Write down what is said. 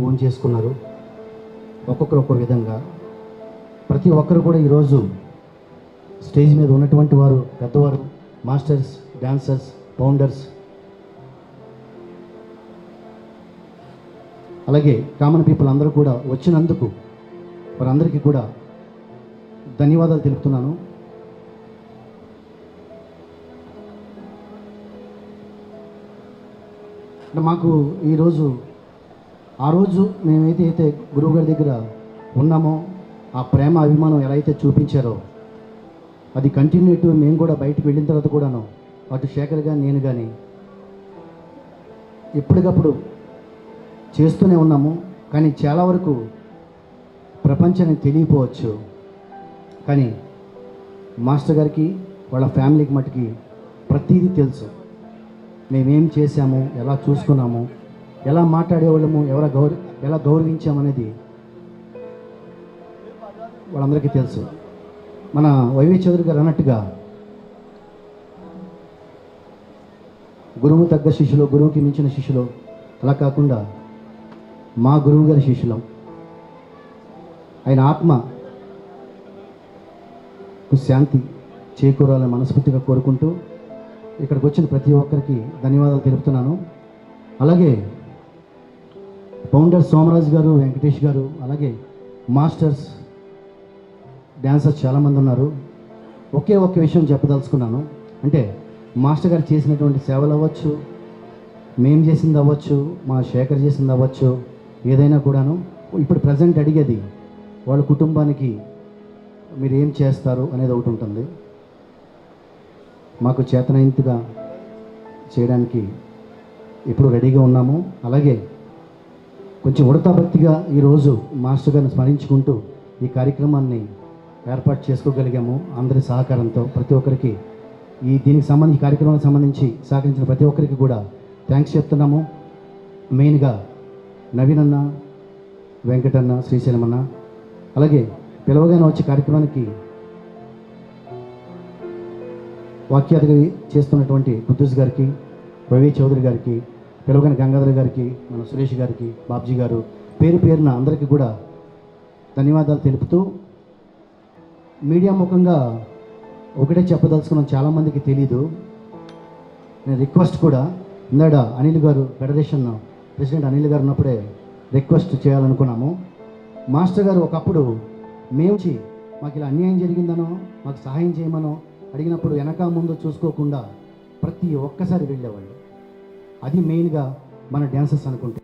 Own చేసుకున్నారు. ఒక్కొక్కరు ఒక్కొక్క విధంగా ప్రతి ఒక్కరు కూడా ఈరోజు స్టేజ్ మీద ఉన్నటువంటి వారు పెద్దవారు, మాస్టర్స్, డాన్సర్స్, ఫౌండర్స్, అలాగే కామన్ పీపుల్ అందరూ కూడా వచ్చినందుకు వారందరికీ కూడా ధన్యవాదాలు తెలుపుతున్నాను. మాకు ఈరోజు ఆ రోజు మేమైతే గురువుగారి దగ్గర ఉన్నామో ఆ ప్రేమ అభిమానం ఎలా అయితే చూపించారో అది కంటిన్యూటీ మేము కూడా బయటికి వెళ్ళిన తర్వాత కూడాను అటు శేఖర్ కానీ నేను కానీ ఎప్పటికప్పుడు చేస్తూనే ఉన్నాము. కానీ చాలా వరకు ప్రపంచానికి తెలియపోవచ్చు, కానీ మాస్టర్ గారికి వాళ్ళ ఫ్యామిలీకి మటుకి ప్రతిదీ తెలుసు. మేమేం చేశాము, ఎలా చూసుకున్నాము, ఎలా మాట్లాడేవాళ్ళము, ఎలా గౌరవించామనేది వాళ్ళందరికీ తెలుసు. మన వైవి చౌదరి గారు అన్నట్టుగా గురువు తగ్గ శిష్యులు, గురువుకి మించిన శిష్యులు, అలా కాకుండా మా గురువు గారి శిష్యులం. ఆయన ఆత్మకు శాంతి చేకూరాలని మనస్ఫూర్తిగా కోరుకుంటూ ఇక్కడికి వచ్చిన ప్రతి ఒక్కరికి ధన్యవాదాలు తెలుపుతున్నాను. అలాగే ఫౌండర్ సోమరాజు గారు, వెంకటేష్ గారు, అలాగే మాస్టర్స్, డాన్సర్స్ చాలామంది ఉన్నారు. ఒకే ఒక్క విషయం చెప్పదలుచుకున్నాను. అంటే మాస్టర్ గారు చేసినటువంటి సేవలు అవ్వచ్చు, మేము చేసింది అవ్వచ్చు, మా శేఖర్ చేసింది అవ్వచ్చు, ఏదైనా కూడాను ఇప్పుడు ప్రజెంట్ అడిగేది వాళ్ళ కుటుంబానికి మీరు ఏం చేస్తారు అనేది ఒకటి ఉంటుంది. మాకు చేతనైనంతగా చేయడానికి ఇప్పుడు రెడీగా ఉన్నాము. అలాగే కొంచెం ఉడతాభక్తిగా ఈరోజు మాస్టర్ గారిని స్మరించుకుంటూ ఈ కార్యక్రమాన్ని ఏర్పాటు చేసుకోగలిగాము. అందరి సహకారంతో ప్రతి ఒక్కరికి దీనికి సంబంధించి కార్యక్రమానికి సంబంధించి సహకరించిన ప్రతి ఒక్కరికి కూడా థ్యాంక్స్ చెప్తున్నాము. మెయిన్గా నవీన్ అన్న, వెంకటన్న, శ్రీశైలం అన్న, అలాగే పిలవగానే వచ్చే కార్యక్రమానికి వాక్యాతగా చేస్తున్నటువంటి కుద్దూస్ గారికి, వైవి చౌదరి గారికి, పిలవగానే గంగాధర్ గారికి, మన సురేష్ గారికి, బాబ్జీ గారు, పేరు పేరున అందరికీ కూడా ధన్యవాదాలు తెలుపుతూ మీడియా ముఖంగా ఒకటే చెప్పదలుచుకున్నాం, చాలామందికి తెలీదు. నేను రిక్వెస్ట్ కూడా ఇందాడ అనిల్ గారు, ఫెడరేషన్ ప్రెసిడెంట్ అనిల్ గారు ఉన్నప్పుడే రిక్వెస్ట్ చేయాలనుకున్నాము. మాస్టర్ గారు ఒకప్పుడు మాకు ఇలా అన్యాయం జరిగిందనో, మాకు సహాయం చేయమనో అడిగినప్పుడు వెనక ముందు చూసుకోకుండా ప్రతి ఒక్కసారి వెళ్ళేవాళ్ళు. అది మెయిన్గా మన డ్యాన్సర్స్ అనుకుంటే.